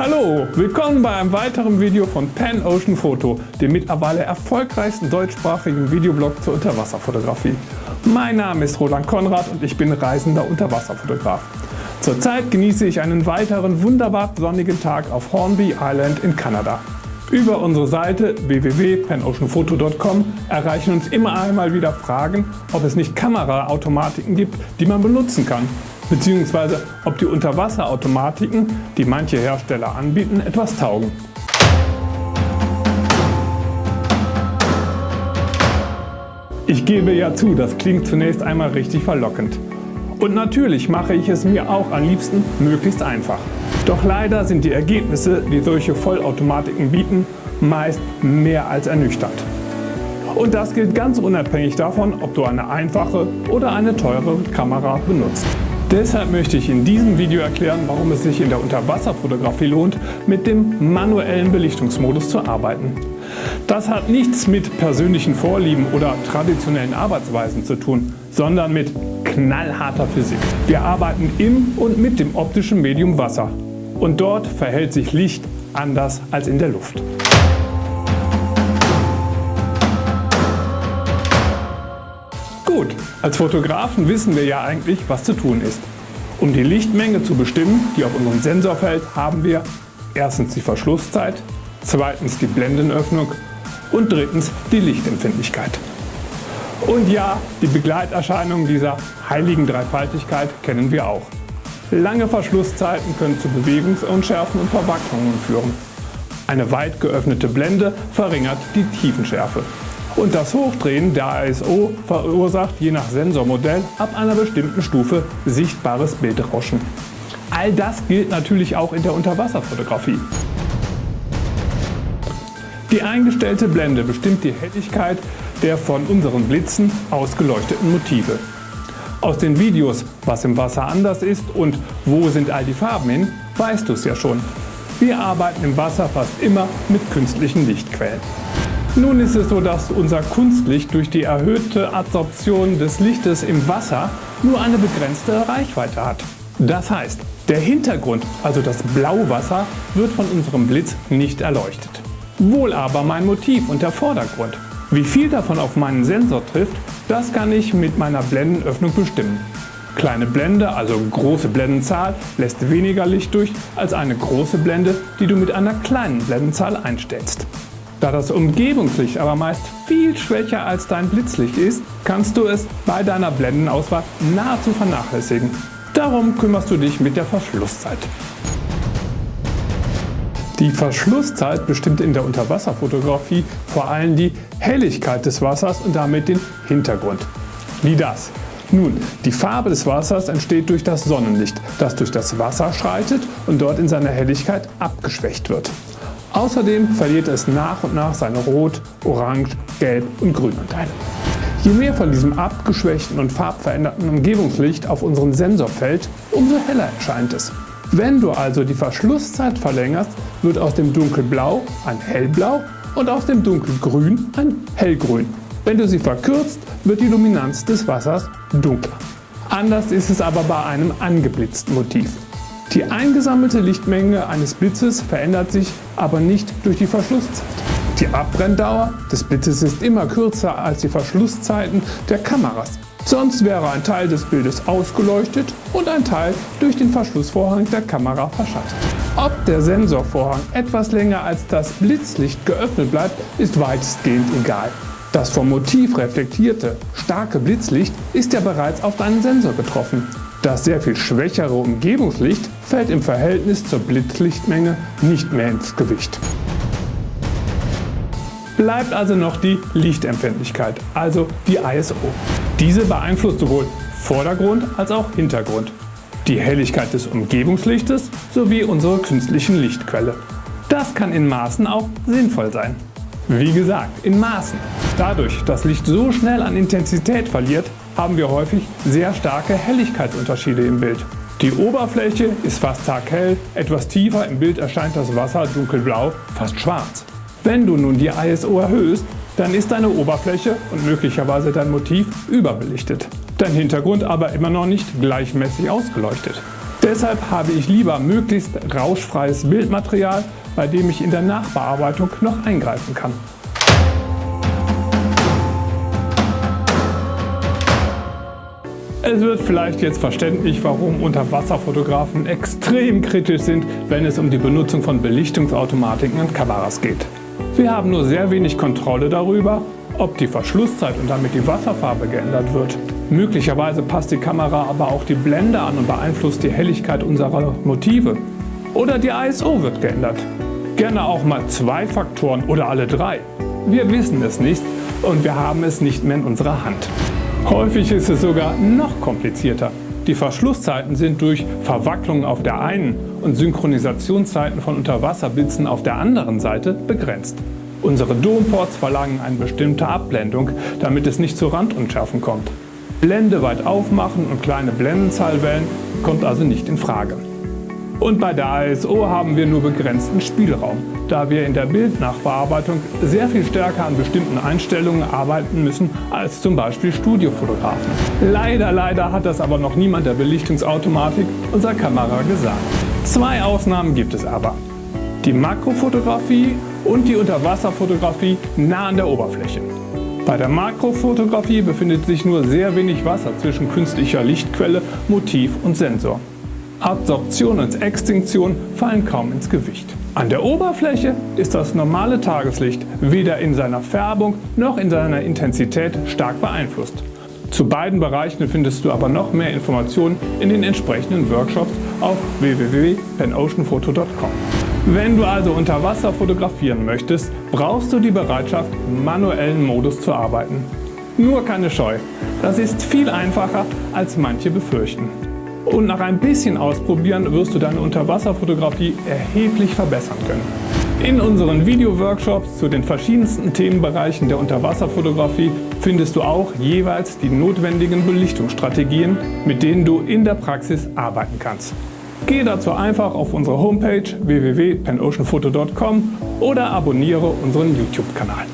Hallo, willkommen bei einem weiteren Video von Pan-Ocean Photo, dem mittlerweile erfolgreichsten deutschsprachigen Videoblog zur Unterwasserfotografie. Mein Name ist Roland Konrad und ich bin reisender Unterwasserfotograf. Zurzeit genieße ich einen weiteren wunderbar sonnigen Tag auf Hornby Island in Kanada. Über unsere Seite www.panoceanphoto.com erreichen uns immer einmal wieder Fragen, ob es nicht Kameraautomatiken gibt, die man benutzen kann, beziehungsweise ob die Unterwasserautomatiken, die manche Hersteller anbieten, etwas taugen. Ich gebe ja zu, das klingt zunächst einmal richtig verlockend. Und natürlich mache ich es mir auch am liebsten möglichst einfach. Doch leider sind die Ergebnisse, die solche Vollautomatiken bieten, meist mehr als ernüchternd. Und das gilt ganz unabhängig davon, ob du eine einfache oder eine teure Kamera benutzt. Deshalb möchte ich in diesem Video erklären, warum es sich in der Unterwasserfotografie lohnt, mit dem manuellen Belichtungsmodus zu arbeiten. Das hat nichts mit persönlichen Vorlieben oder traditionellen Arbeitsweisen zu tun, sondern mit knallharter Physik. Wir arbeiten im und mit dem optischen Medium Wasser. Und dort verhält sich Licht anders als in der Luft. Gut, als Fotografen wissen wir ja eigentlich, was zu tun ist. Um die Lichtmenge zu bestimmen, die auf unserem Sensor fällt, haben wir erstens die Verschlusszeit, zweitens die Blendenöffnung und drittens die Lichtempfindlichkeit. Und ja, die Begleiterscheinungen dieser heiligen Dreifaltigkeit kennen wir auch. Lange Verschlusszeiten können zu Bewegungsunschärfen und Verwacklungen führen. Eine weit geöffnete Blende verringert die Tiefenschärfe. Und das Hochdrehen der ISO verursacht je nach Sensormodell ab einer bestimmten Stufe sichtbares Bildrauschen. All das gilt natürlich auch in der Unterwasserfotografie. Die eingestellte Blende bestimmt die Helligkeit der von unseren Blitzen ausgeleuchteten Motive. Aus den Videos, was im Wasser anders ist und wo sind all die Farben hin, weißt du es ja schon. Wir arbeiten im Wasser fast immer mit künstlichen Lichtquellen. Nun ist es so, dass unser Kunstlicht durch die erhöhte Adsorption des Lichtes im Wasser nur eine begrenzte Reichweite hat. Das heißt, der Hintergrund, also das Blauwasser, wird von unserem Blitz nicht erleuchtet. Wohl aber mein Motiv und der Vordergrund. Wie viel davon auf meinen Sensor trifft, das kann ich mit meiner Blendenöffnung bestimmen. Kleine Blende, also große Blendenzahl, lässt weniger Licht durch als eine große Blende, die du mit einer kleinen Blendenzahl einstellst. Da das Umgebungslicht aber meist viel schwächer als dein Blitzlicht ist, kannst du es bei deiner Blendenauswahl nahezu vernachlässigen. Darum kümmerst du dich mit der Verschlusszeit. Die Verschlusszeit bestimmt in der Unterwasserfotografie vor allem die Helligkeit des Wassers und damit den Hintergrund. Wie das? Nun, die Farbe des Wassers entsteht durch das Sonnenlicht, das durch das Wasser schreitet und dort in seiner Helligkeit abgeschwächt wird. Außerdem verliert es nach und nach seine Rot-, Orange-, Gelb- und Grünanteile. Je mehr von diesem abgeschwächten und farbveränderten Umgebungslicht auf unseren Sensor fällt, umso heller erscheint es. Wenn du also die Verschlusszeit verlängerst, wird aus dem Dunkelblau ein Hellblau und aus dem Dunkelgrün ein Hellgrün. Wenn du sie verkürzt, wird die Luminanz des Wassers dunkler. Anders ist es aber bei einem angeblitzten Motiv. Die eingesammelte Lichtmenge eines Blitzes verändert sich aber nicht durch die Verschlusszeit. Die Abbrenndauer des Blitzes ist immer kürzer als die Verschlusszeiten der Kameras. Sonst wäre ein Teil des Bildes ausgeleuchtet und ein Teil durch den Verschlussvorhang der Kamera verschattet. Ob der Sensorvorhang etwas länger als das Blitzlicht geöffnet bleibt, ist weitestgehend egal. Das vom Motiv reflektierte, starke Blitzlicht ist ja bereits auf deinen Sensor getroffen. Das sehr viel schwächere Umgebungslicht fällt im Verhältnis zur Blitzlichtmenge nicht mehr ins Gewicht. Bleibt also noch die Lichtempfindlichkeit, also die ISO. Diese beeinflusst sowohl Vordergrund als auch Hintergrund, die Helligkeit des Umgebungslichtes sowie unsere künstlichen Lichtquelle. Das kann in Maßen auch sinnvoll sein. Wie gesagt, in Maßen. Dadurch, dass Licht so schnell an Intensität verliert, haben wir häufig sehr starke Helligkeitsunterschiede im Bild. Die Oberfläche ist fast taghell, etwas tiefer im Bild erscheint das Wasser dunkelblau, fast schwarz. Wenn du nun die ISO erhöhst, dann ist deine Oberfläche und möglicherweise dein Motiv überbelichtet. Dein Hintergrund aber immer noch nicht gleichmäßig ausgeleuchtet. Deshalb habe ich lieber möglichst rauschfreies Bildmaterial, bei dem ich in der Nachbearbeitung noch eingreifen kann. Es wird vielleicht jetzt verständlich, warum Unterwasserfotografen extrem kritisch sind, wenn es um die Benutzung von Belichtungsautomatiken und Kameras geht. Wir haben nur sehr wenig Kontrolle darüber, ob die Verschlusszeit und damit die Wasserfarbe geändert wird. Möglicherweise passt die Kamera aber auch die Blende an und beeinflusst die Helligkeit unserer Motive. Oder die ISO wird geändert. Gerne auch mal 2 Faktoren oder alle 3. Wir wissen es nicht und wir haben es nicht mehr in unserer Hand. Häufig ist es sogar noch komplizierter. Die Verschlusszeiten sind durch Verwacklungen auf der einen und Synchronisationszeiten von Unterwasserblitzen auf der anderen Seite begrenzt. Unsere Domports verlangen eine bestimmte Abblendung, damit es nicht zu Randunschärfen kommt. Blende weit aufmachen und kleine Blendenzahlwellen kommt also nicht in Frage. Und bei der ISO haben wir nur begrenzten Spielraum, da wir in der Bildnachbearbeitung sehr viel stärker an bestimmten Einstellungen arbeiten müssen als zum Beispiel Studiofotografen. Leider hat das aber noch niemand der Belichtungsautomatik unserer Kamera gesagt. 2 Ausnahmen gibt es aber: die Makrofotografie und die Unterwasserfotografie nah an der Oberfläche. Bei der Makrofotografie befindet sich nur sehr wenig Wasser zwischen künstlicher Lichtquelle, Motiv und Sensor. Absorption und Extinktion fallen kaum ins Gewicht. An der Oberfläche ist das normale Tageslicht weder in seiner Färbung noch in seiner Intensität stark beeinflusst. Zu beiden Bereichen findest du aber noch mehr Informationen in den entsprechenden Workshops auf www.penoceanphoto.com. Wenn du also unter Wasser fotografieren möchtest, brauchst du die Bereitschaft, im manuellen Modus zu arbeiten. Nur keine Scheu, das ist viel einfacher, als manche befürchten. Und nach ein bisschen Ausprobieren wirst du deine Unterwasserfotografie erheblich verbessern können. In unseren Video-Workshops zu den verschiedensten Themenbereichen der Unterwasserfotografie findest du auch jeweils die notwendigen Belichtungsstrategien, mit denen du in der Praxis arbeiten kannst. Gehe dazu einfach auf unsere Homepage www.penoceanphoto.com oder abonniere unseren YouTube-Kanal.